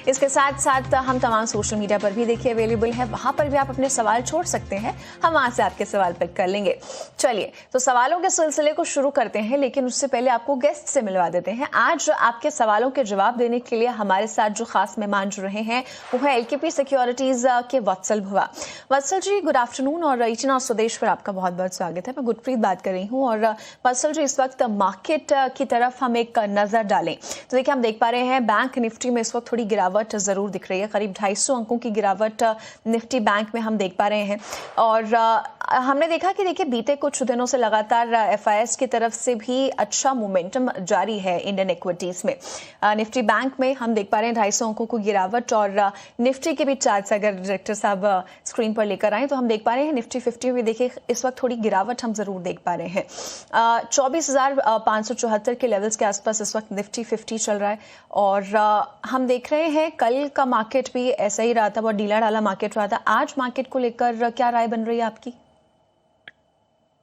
इसके साथ साथ हम तमाम सोशल मीडिया पर भी देखिए अवेलेबल है, वहां पर भी आप अपने सवाल छोड़ सकते हैं, हम वहां से आपके सवाल पिक कर लेंगे। चलिए तो सवालों के सिलसिले को शुरू करते हैं, लेकिन उससे पहले आपको गेस्ट से मिलवा देते हैं। आज आपके सवालों के जवाब देने के लिए हमारे साथ जो खास मेहमान जुड़ रहे हैं वो है एलकेपी सिक्योरिटीज के वत्सल भुआ। वत्सल जी गुड आफ्टरनून और इचना स्वदेश पर आपका बहुत बहुत स्वागत है। मैं गुरप्रीत बात कर रही हूँ और वत्सल जी इस वक्त मार्केट की तरफ हम एक नजर डालें तो देखिए हम देख पा रहे हैं बैंक निफ्टी में इस वक्त थोड़ी गिरावट जरूर दिख रही है, करीब 250 अंकों की गिरावट निफ्टी बैंक में हम देख पा रहे हैं। और हमने देखा कि देखिए बीते कुछ दिनों से लगातार एफआईएस की तरफ से भी अच्छा मोमेंटम जारी है इंडियन इक्विटीज में। निफ्टी बैंक में हम देख पा रहे हैं 250 अंकों को गिरावट और निफ्टी के भी चार्ट्स अगर डायरेक्टर साहब स्क्रीन पर लेकर आए तो हम देख पा रहे हैं निफ्टी 50 में देखिए इस वक्त थोड़ी गिरावट हम जरूर देख पा रहे हैं। 24,574 के लेवल्स के आसपास इस वक्त निफ्टी 50 चल रहा है और हम देख रहे हैं कल का मार्केट भी ऐसा ही रहा था, बहुत ढीला ढाला मार्केट रहा था। आज मार्केट को लेकर क्या राय बन रही है आपकी?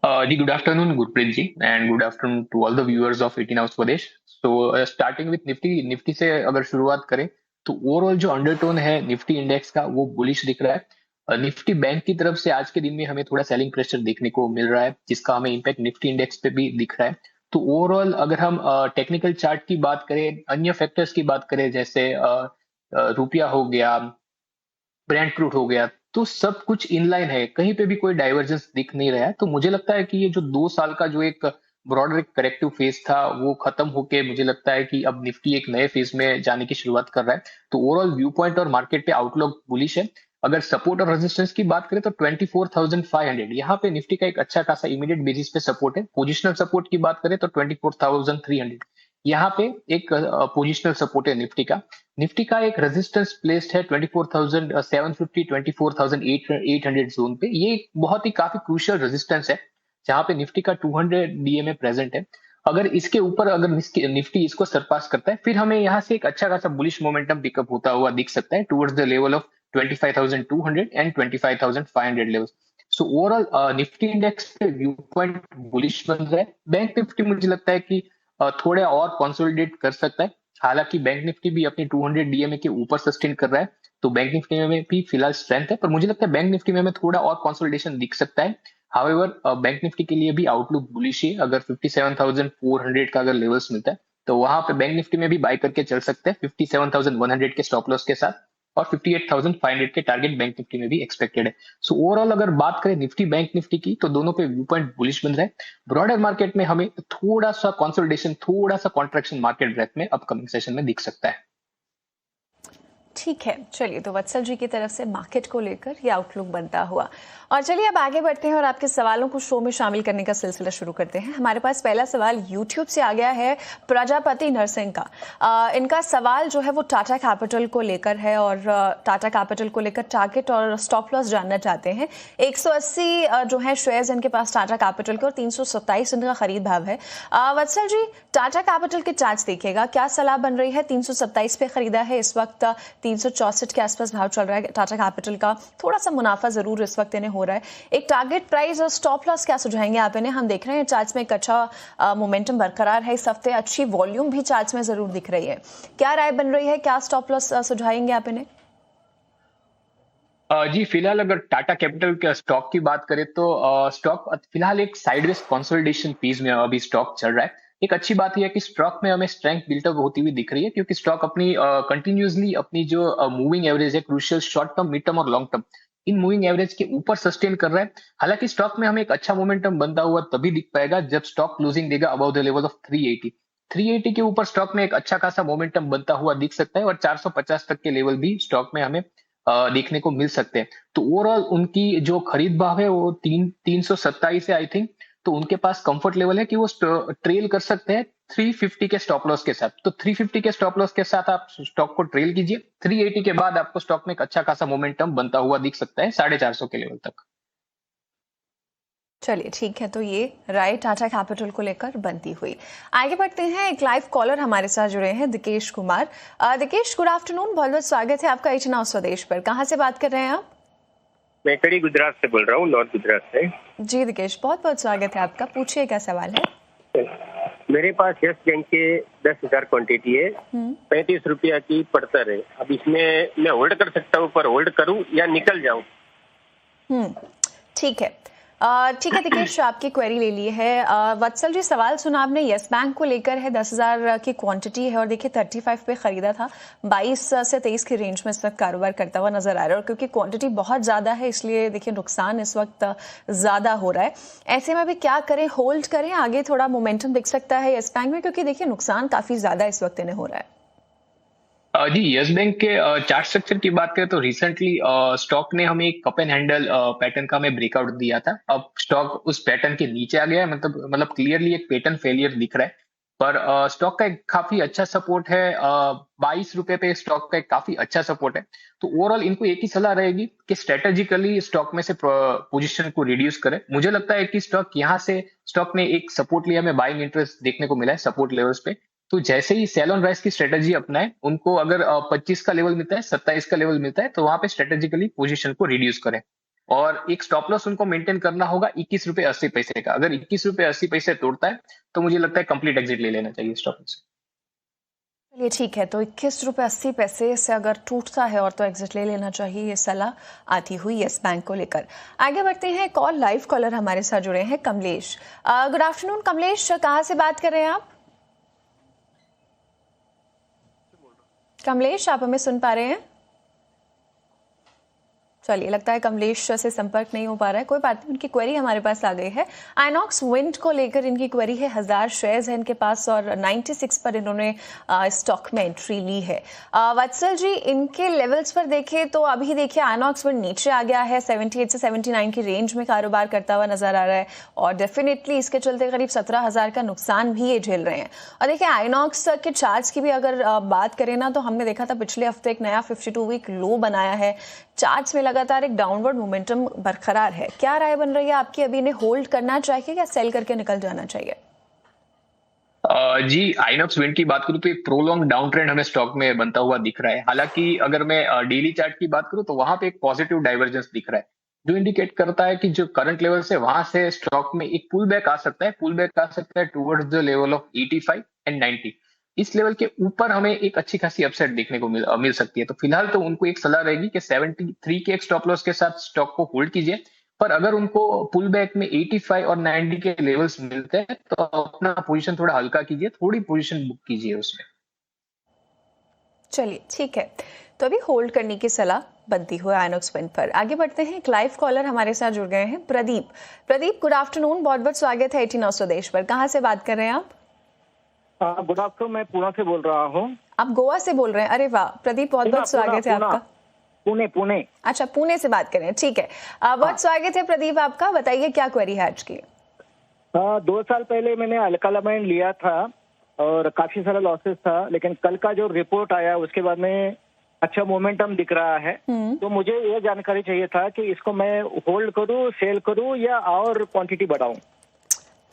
जी good afternoon Gurpreet ji and good afternoon to all the viewers of 18 house Swadesh. So starting with Nifty से अगर शुरुआत करें तो ओवरऑल जो अंडरटोन है निफ्टी इंडेक्स का वो बुलिश दिख रहा है। निफ्टी बैंक की तरफ से आज के दिन में हमें थोड़ा सेलिंग प्रेशर देखने को मिल रहा है, जिसका हमें इम्पैक्ट निफ्टी इंडेक्स पे भी दिख रहा है। तो ओवरऑल अगर हम टेक्निकल चार्ट की बात करें, अन्य फैक्टर्स की बात करें जैसे रुपया हो गया, ब्रेंट क्रूड हो गया, तो सब कुछ इनलाइन है, कहीं पे भी कोई डाइवर्जेंस दिख नहीं रहा है। तो मुझे लगता है कि ये जो 2 साल का जो एक ब्रॉडर करेक्टिव फेज था वो खत्म होके मुझे लगता है कि अब निफ्टी एक नए फेज में जाने की शुरुआत कर रहा है। तो ओवरऑल व्यू पॉइंट और मार्केट पे आउटलुक बुलिश है। अगर सपोर्ट और रेजिस्टेंस की बात करें तो 24,500 यहाँ पे निफ्टी का एक अच्छा खासा इमीडिएट बेसिस पे सपोर्ट है। पोजिशनल सपोर्ट की बात करें तो 24,300 यहाँ पे एक पोजिशनल सपोर्ट है निफ्टी का। निफ्टी का एक रेजिस्टेंस प्लेस्ड है 24,750 24,800 जोन पे। ये बहुत ही काफी क्रूशियल रेजिस्टेंस है जहां पे निफ्टी का 200 डीएमए प्रेजेंट है। अगर इसके ऊपर अगर निफ्टी इसको सरपास करता है फिर हमें यहाँ से एक अच्छा खासा बुलिश मोमेंटम पिकअप होता हुआ दिख सकता है towards the level of 25,200 and 25,500 levels. So overall Nifty index पे व्यू पॉइंट बुलिश बन रहा है। बैंक निफ्टी मुझे लगता है कि थोड़ा और कंसोलिडेट कर सकता है। हालांकि बैंक निफ्टी भी अपनी 200 डीएमए के ऊपर सस्टेन कर रहा है, तो बैंक निफ्टी में भी फिलहाल स्ट्रेंथ है, पर मुझे लगता है बैंक निफ्टी में हमें थोड़ा और कंसोलिडेशन दिख सकता है। हाउएवर बैंक निफ्टी के लिए भी आउटलुक बुलिश है। अगर 57,400 का अगर लेवल्स मिलता है तो वहां पे बैंक निफ्टी में भी बाय करके चल सकते हैं 57,100 के स्टॉप लॉस के साथ, और 58,500 के टारगेट बैंक निफ्टी में भी एक्सपेक्टेड है। सो ओवरऑल अगर बात करें निफ्टी बैंक निफ्टी की तो दोनों पे व्यू पॉइंट बुलिश बन रहा है। ब्रॉडर मार्केट में हमें थोड़ा सा कंसोलिडेशन, थोड़ा सा कॉन्ट्रैक्शन मार्केट ब्रेथ में अपकमिंग सेशन में दिख सकता है। ठीक है, चलिए तो वत्सल जी की तरफ से मार्केट को लेकर ये आउटलुक बनता हुआ। और चलिए अब आगे बढ़ते हैं और आपके सवालों को शो में शामिल करने का सिलसिला शुरू करते हैं। हमारे पास पहला सवाल यूट्यूब से आ गया है प्रजापति नरसिंह का। इनका सवाल जो है वो टाटा कैपिटल को लेकर है और टाटा कैपिटल को लेकर टारगेट और स्टॉप लॉस जानना चाहते हैं। 180 जो है शेयर्स इनके पास टाटा कैपिटल के और 327 इनका खरीद भाव है। वत्सल जी टाटा कैपिटल के चार्ट्स देखिएगा, क्या सलाह बन रही है? 327 पे खरीदा है, इस वक्त 364 के आसपास भाव चल रहा है टाटा कैपिटल का। थोड़ा सा मुनाफा जरूर इस वक्त इन्हें हो रहा है। एक टारगेट प्राइस और स्टॉप लॉस क्या सुझाएंगे आप इन्हें? हम देख रहे हैं चार्ट्स में एक अच्छा मोमेंटम बरकरार है, इस हफ्ते अच्छी वॉल्यूम भी चार्ट्स में जरूर दिख रही है। क्या राय बन रही है, क्या स्टॉप लॉस सुझाएंगे आप इन्हें? जी फिलहाल अगर टाटा कैपिटल के स्टॉक की बात करें तो स्टॉक फिलहाल एक साइडवेज कंसोलिडेशन फेज में अभी स्टॉक चल रहा है। एक अच्छी बात यह है कि स्टॉक में हमें स्ट्रेंथ बिल्टअप होती हुई दिख रही है, क्योंकि स्टॉक अपनी कंटिन्यूसली अपनी जो मूविंग एवरेज है, crucial short term, mid term और long term, in moving average के ऊपर सस्टेन कर रहा है। हालांकि स्टॉक में हमें एक अच्छा मोमेंटम बनता हुआ तभी दिख पाएगा जब स्टॉक क्लोजिंग देगा अबव द लेवल ऑफ 380 के ऊपर स्टॉक में एक अच्छा खासा मोमेंटम बनता हुआ दिख सकता है, और 450 तक के लेवल भी स्टॉक में हमें देखने को मिल सकते हैं। तो ओवरऑल उनकी जो खरीद भाव है वो 327 है आई थिंक। तो उनके पास कंफर्ट लेवल है कि वो ट्रेल कर सकते हैं 350 के स्टॉप लॉस के साथ। तो 350 के स्टॉप लॉस के साथ आप स्टॉक को ट्रेल कीजिए। 380 के बाद आपको स्टॉक में एक अच्छा खासा मोमेंटम बनता हुआ दिख सकता है 450 के लेवल तक। चलिए ठीक है, तो ये राय टाटा कैपिटल को लेकर बनती हुई। आगे बढ़ते हैं, एक लाइव कॉलर हमारे साथ जुड़े हैं दिकेश कुमार। दिकेश गुड आफ्टरनून, बहुत बहुत स्वागत है आपका इचना स्वदेश पर। कहाँ से बात कर रहे हैं आप? मैं कड़ी गुजरात से बोल रहा हूँ, नॉर्थ गुजरात से। जी दिकेश, बहुत बहुत स्वागत है आपका, पूछिए क्या सवाल है। मेरे पास यस बैंक के 10,000 क्वांटिटी है, 35 रुपया की पड़तर है। अब इसमें मैं होल्ड कर सकता हूँ, पर होल्ड करूँ या निकल जाऊँ? ठीक है। ठीक है दिकेश, आपकी क्वेरी ले ली है। वत्सल जी, सवाल सुना आपने, यस बैंक को लेकर है, 10,000 की क्वांटिटी है और देखिए 35 पे खरीदा था, 22 से 23 की रेंज में इस वक्त कारोबार करता हुआ नजर आ रहा है और क्योंकि क्वांटिटी बहुत ज्यादा है इसलिए देखिए नुकसान इस वक्त ज्यादा हो रहा है। ऐसे में भी क्या करें, होल्ड करें, आगे थोड़ा मोमेंटम दिख सकता है यस बैंक में क्योंकि देखिए नुकसान काफी ज्यादा इस वक्त इन्हें हो रहा है। जी, यस बैंक के चार्ट स्ट्रक्चर की बात करें तो रिसेंटली स्टॉक ने हमें एक कप एंड हैंडल पैटर्न का हमें ब्रेकआउट दिया था। अब स्टॉक उस पैटर्न के नीचे आ गया है, मतलब क्लियरली एक पैटर्न फेलियर दिख रहा है। पर स्टॉक का एक काफी अच्छा सपोर्ट है, 22 रुपए पे स्टॉक का एक काफी अच्छा सपोर्ट है। तो ओवरऑल इनको एक ही सलाह रहेगी कि स्ट्रेटेजिकली स्टॉक में से पोजीशन को रिड्यूस करें। मुझे लगता है कि स्टॉक ने एक सपोर्ट लिया, हमें बाइंग इंटरेस्ट देखने को मिला है सपोर्ट लेवल्स पे। तो जैसे ही सेल ऑन राइज की स्ट्रेटेजी अपनाए, उनको अगर 25 का लेवल मिलता है, 27 का लेवल मिलता है, तो वहां पे स्ट्रेटेजिकली पोजीशन को रिड्यूस करें। और एक स्टॉप लॉस उनको मेंटेन करना होगा 21 रुपए 80 पैसे का। अगर 21 रुपए 80 पैसे तोड़ता है तो मुझे लगता है कंप्लीट एग्जिट ले लेना चाहिए स्टॉक से। चलिए ठीक है, तो 21 रुपए 80 पैसे से अगर टूटता है और तो एग्जिट ले लेना चाहिए, ये सलाह आती हुई यस बैंक को लेकर। आगे बढ़ते हैं, कॉल लाइव कॉलर हमारे साथ जुड़े हैं, कमलेश। गुड आफ्टरनून कमलेश, कहाँ से बात कर रहे हैं आप? कमलेश, आप हमें सुन पा रहे हैं? चलिए, लगता है कमलेश से संपर्क नहीं हो पा रहा है, कोई बात नहीं, उनकी क्वेरी हमारे पास आ गई है। आइनॉक्स विंड को लेकर इनकी क्वेरी है, 1000 शेयर्स है इनके पास और 96 पर इन्होंने स्टॉक में एंट्री ली है। वत्सल जी, इनके लेवल्स पर देखें तो अभी देखिए आइनॉक्स विंड नीचे आ गया है, 78 से 79 की रेंज में कारोबार करता हुआ नजर आ रहा है और डेफिनेटली इसके चलते करीब 17,000 का नुकसान भी ये झेल रहे हैं। और देखिए आइनॉक्स के चार्ट्स की भी अगर बात करें ना, तो हमने देखा था पिछले हफ्ते एक नया 52 वीक लो बनाया है, चार्ट्स में लगातार एक डाउनवर्ड मोमेंटम बरकरार है। क्या राय बन रही है आपकी, अभी इन्हें होल्ड करना चाहिए या सेल करके निकल जाना चाहिए? जी, आइनॉक्स विंड की बात करूं तो एक प्रोलॉन्ग डाउन ट्रेंड हमें स्टॉक में बनता हुआ दिख रहा है। हालांकि अगर मैं डेली चार्ट की बात करूं तो वहां पे एक पॉजिटिव डाइवर्जेंस दिख रहा है, जो इंडिकेट करता है कि जो करंट लेवल से वहां से स्टॉक में एक पुल बैक आ सकता है, towards the level of 85 and 90। इस लेवल के ऊपर हमें एक अच्छी खासी अपसाइड देखने को मिल सकती है। तो फिलहाल तो उनको एक सलाह रहेगी कि 73 के एक स्टॉप लॉस के साथ स्टॉक को होल्ड कीजिए। पर अगर उनको पुल बैक में 85 और 90 के लेवल्स मिलते हैं तो अपना पोजीशन थोड़ा हल्का कीजिए, थोड़ी पोजीशन बुक कीजिए उसमें। चलिए ठीक है, तो अभी होल्ड करने की सलाह बनती हुई आइनॉक्स विंड पर। आगे बढ़ते हैं, एक लाइव कॉलर हमारे साथ जुड़ गए हैं, प्रदीप। प्रदीप, गुड आफ्टरनून, बहुत बहुत स्वागत है 18 स्वदेश पर। कहाँ से बात कर रहे हैं आप? गुड आफ्टरनून, मैं पुणे से बोल रहा हूँ। आप गोवा से बोल रहे हैं? अरे वाह प्रदीप, बहुत बहुत स्वागत है आपका। पुणे। अच्छा, पुणे से बात कर रहे हैं, ठीक है। बहुत स्वागत है प्रदीप आपका, बताइए क्या क्वेरी है आज की? 2 साल पहले मैंने अल्कालामाइन लिया था और काफी सारा लॉसेस था, लेकिन कल का जो रिपोर्ट आया उसके बाद में अच्छा मोमेंटम दिख रहा है। तो मुझे ये जानकारी चाहिए था कि इसको मैं होल्ड करूं, सेल करूं या और क्वांटिटी बढ़ाऊं।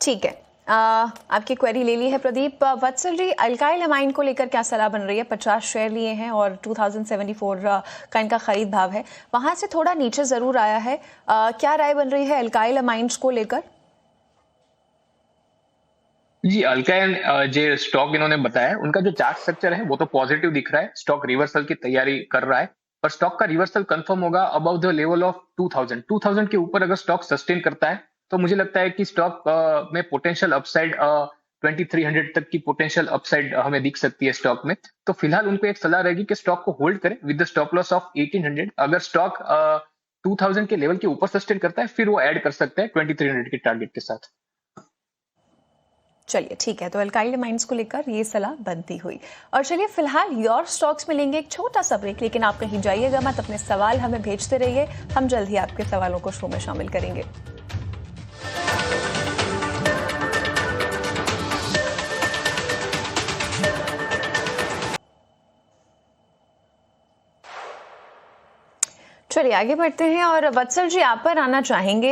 ठीक है, आपकी क्वेरी ले ली है प्रदीप। वत्सल जी, अल्काइल अमाइन को लेकर क्या सलाह बन रही है? 50 शेयर लिए हैं और 2074 का इनका खरीद भाव है, वहां से थोड़ा नीचे जरूर आया है। क्या राय बन रही है अल्काइल अमाइंस को लेकर? जी, अल्काइन जो स्टॉक इन्होंने बताया, उनका जो चार्ट स्ट्रक्चर है वो तो पॉजिटिव दिख रहा है, स्टॉक रिवर्सल की तैयारी कर रहा है। पर स्टॉक का रिवर्सल कंफर्म होगा अबव द लेवल ऑफ 2000 के ऊपर अगर स्टॉक सस्टेन करता है तो मुझे लगता है कि स्टॉक में पोटेंशियल अपसाइड 2300 तक की पोटेंशियल अपसाइड हमें दिख सकती है स्टॉक में। तो फिलहाल उनको एक सलाह रहेगी कि स्टॉक को होल्ड करें with the stop loss of 1800। अगर स्टॉक 2000 के लेवल के ऊपर सस्टेन करता है फिर वो ऐड कर सकता है 2300 के टारगेट के साथ। चलिए ठीक है, तो अल्काइल माइंस को लेकर ये सलाह बनती हुई। और चलिए फिलहाल योर स्टॉक्स में लेंगे एक छोटा सा ब्रेक, लेकिन आप कहीं जाइएगा मत, अपने सवाल हमें भेजते रहिए, हम जल्द ही आपके सवालों को शो में शामिल करेंगे। चलिए आगे बढ़ते हैं और वत्सल जी आप पर आना चाहेंगे।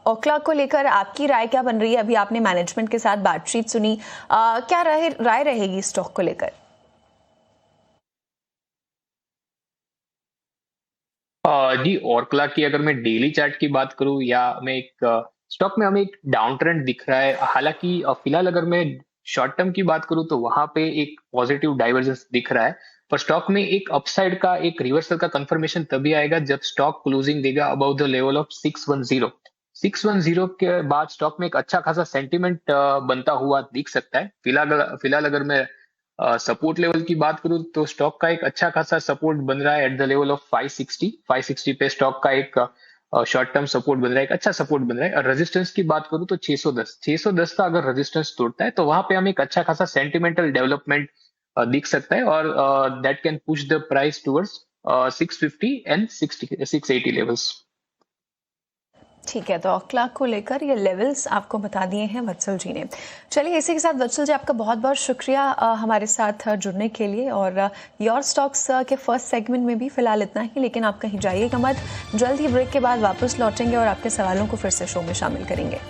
ओखला को लेकर आपकी राय क्या बन रही है? अभी आपने मैनेजमेंट के साथ बातचीत सुनी, क्या राय रहेगी स्टॉक को लेकर? जी, ओरकला की अगर मैं डेली चार्ट की बात करूं या मैं एक स्टॉक में हमें एक डाउन ट्रेंड दिख रहा है। हालांकि फिलहाल अगर मैं शॉर्ट टर्म की बात करूं तो वहां पे एक पॉजिटिव डाइवर्जेंस दिख रहा है, पर स्टॉक में एक अपसाइड का एक रिवर्सल का कंफर्मेशन तभी आएगा जब स्टॉक क्लोजिंग देगा अबाउ द लेवल ऑफ 610। 610 के बाद स्टॉक में एक अच्छा खासा सेंटीमेंट बनता हुआ दिख सकता है। फिलहाल अगर मैं सपोर्ट लेवल की बात करूं तो स्टॉक का एक अच्छा खासा सपोर्ट बन रहा है एट द लेवल ऑफ 560 पे स्टॉक का एक शॉर्ट टर्म सपोर्ट बन रहा है, एक अच्छा सपोर्ट बन रहा है। और रेजिस्टेंस की बात करूं तो 610 का अगर रेजिस्टेंस तोड़ता है तो वहां पे हमें एक अच्छा खासा सेंटिमेंटल डेवलपमेंट दिख सकता है और that can push the price towards 650 and 680 levels. ठीक है, तो क्लॉक को लेकर ये लेवल्स आपको बता दिए हैं वत्सल जी ने। चलिए इसी के साथ वत्सल जी आपका बहुत बहुत शुक्रिया हमारे साथ जुड़ने के लिए। और योर स्टॉक्स के फर्स्ट सेगमेंट में भी फिलहाल इतना ही, लेकिन आप कहीं जाइएगा मत, जल्द ही ब्रेक के बाद वापस लौटेंगे और आपके सवालों को फिर से शो में शामिल करेंगे।